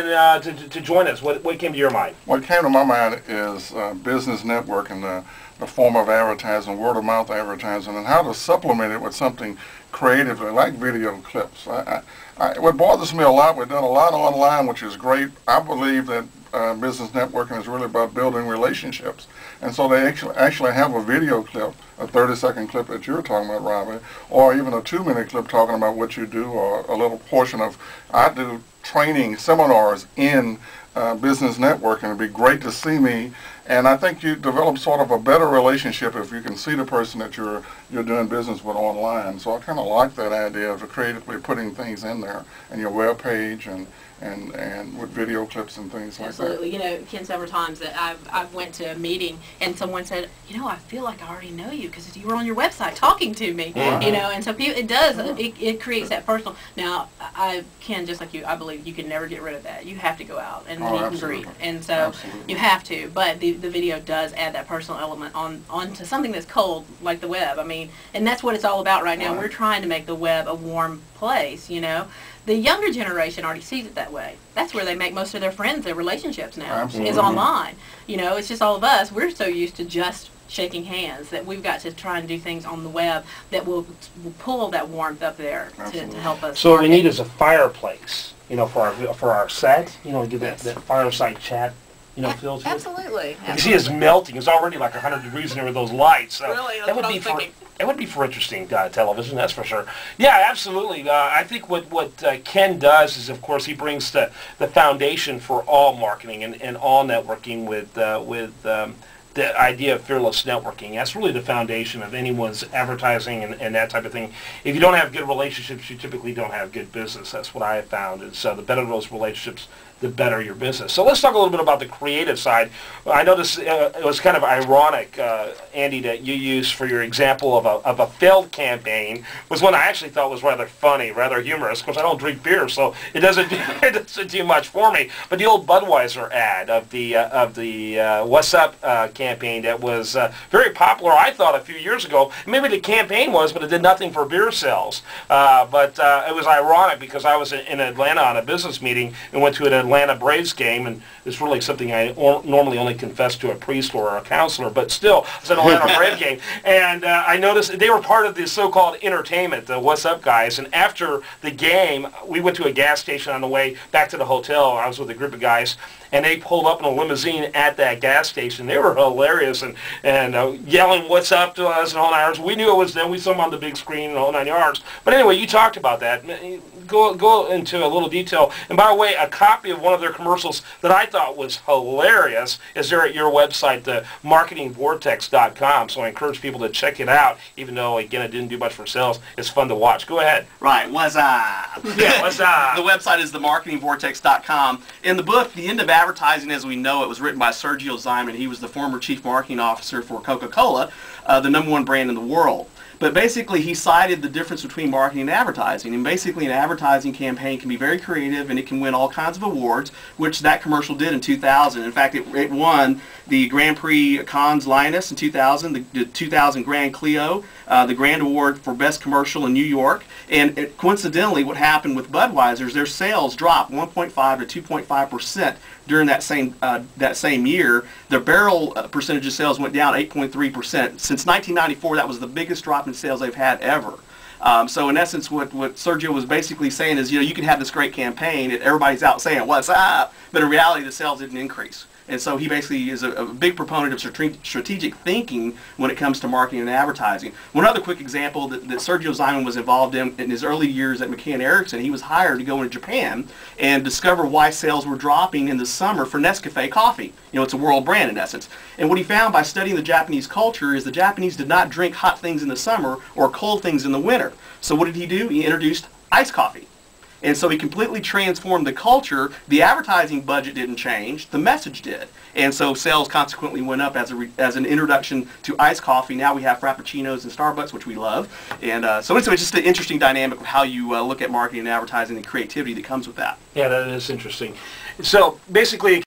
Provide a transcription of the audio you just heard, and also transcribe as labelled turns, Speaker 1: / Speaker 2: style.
Speaker 1: to join us, what came to your mind?
Speaker 2: What came to my mind is business networking, the form of advertising, word of mouth advertising, and how to supplement it with something creative like video clips. What bothers me a lot, we've done a lot online, which is great. I believe that business networking is really about building relationships. And so they actually have a video clip, a 30-second clip that you're talking about, Robbie, or even a 2-minute clip talking about what you do, or a little portion of, I do training seminars in business networking. It'd be great to see me, and I think you develop sort of a better relationship if you can see the person that you're doing business with online. So I kind of like that idea of creatively putting things in there, and your web page and with video clips and things like that.
Speaker 3: Absolutely. You know, Ken, several times that I've went to a meeting and someone said, you know, I feel like I already know you because you were on your website talking to me. You know, and so it does, it creates that personal. Now, Ken, just like you, I believe you can never get rid of that. You have to go out and meet and greet, and so you have to. But the video does add that personal element onto something that's cold, like the web. I mean, and that's what it's all about right now. We're trying to make the web a warm place, you know. The younger generation already sees it that way. That's where they make most of their friends, their relationships now, is online. You know, it's just all of us. We're so used to just shaking hands that we've got to try and do things on the web that will pull that warmth up there to help us.
Speaker 1: So what we need is a fireplace, you know, for our set, you know, get that fireside chat, you know, feel to it.
Speaker 3: Absolutely.
Speaker 1: You see it's melting. It's already like 100 degrees in there with those lights. So
Speaker 3: really? That's what I was thinking.
Speaker 1: It would be for interesting television, that's for sure. Yeah, absolutely. I think what Ken does is, of course, he brings the foundation for all marketing and all networking with the idea of fearless networking. That's really the foundation of anyone's advertising and that type of thing. If you don't have good relationships, you typically don't have good business. That's what I have found. And so the better those relationships, the better your business. So let's talk a little bit about the creative side. I noticed it was kind of ironic, Andy, that you used for your example of a failed campaign was one I actually thought was rather funny, rather humorous. Of course, I don't drink beer, so it doesn't do much for me. But the old Budweiser ad of the What's Up campaign that was very popular, I thought, a few years ago. Maybe the campaign was, but it did nothing for beer sales. But it was ironic because I was in Atlanta on a business meeting and went to an Atlanta Braves game, and it's really something I normally only confess to a priest or a counselor, but still, it's an Atlanta Braves game. And I noticed they were part of the so-called entertainment, the What's Up guys, and after the game, we went to a gas station on the way back to the hotel. I was with a group of guys, and they pulled up in a limousine at that gas station. They were hilarious and yelling "What's up" to us and all 9 yards. We knew it was them. We saw them on the big screen and all 9 yards. But anyway, you talked about that. Go into a little detail. And by the way, a copy of one of their commercials that I thought was hilarious is there at your website, the marketingvortex.com. So I encourage people to check it out, even though, again, it didn't do much for sales. It's fun to watch. Go ahead.
Speaker 4: Right. What's up?
Speaker 1: Yeah, what's up?
Speaker 4: The website is themarketingvortex.com. In the book, The End of Advertising as We Know It was written by Sergio Zyman. He was the former chief marketing officer for Coca-Cola, the #1 brand in the world. But basically, he cited the difference between marketing and advertising. And basically, an advertising campaign can be very creative, and it can win all kinds of awards, which that commercial did in 2000. In fact, it won the Grand Prix Cannes Lions in 2000, the 2000 Grand Clio, the Grand Award for Best Commercial in New York. And coincidentally, what happened with Budweiser is their sales dropped 1.5 to 2.5% during that same year. Their barrel percentage of sales went down 8.3%. Since 1994, that was the biggest drop in sales they've had ever. So in essence, what Sergio was basically saying is, you know, you can have this great campaign, and everybody's out saying, "What's up?" But in reality, the sales didn't increase. And so he basically is a big proponent of strategic thinking when it comes to marketing and advertising. One other quick example that Sergio Zyman was involved in his early years at McCann Erickson, he was hired to go into Japan and discover why sales were dropping in the summer for Nescafe coffee. You know, it's a world brand in essence. And what he found by studying the Japanese culture is the Japanese did not drink hot things in the summer or cold things in the winter. So what did he do? He introduced iced coffee. And so he completely transformed the culture. The advertising budget didn't change, the message did. And so sales consequently went up as an introduction to iced coffee. Now we have Frappuccinos and Starbucks, which we love. And so it's just an interesting dynamic of how you look at marketing and advertising and creativity that comes with that.
Speaker 1: Yeah, that is interesting. So basically,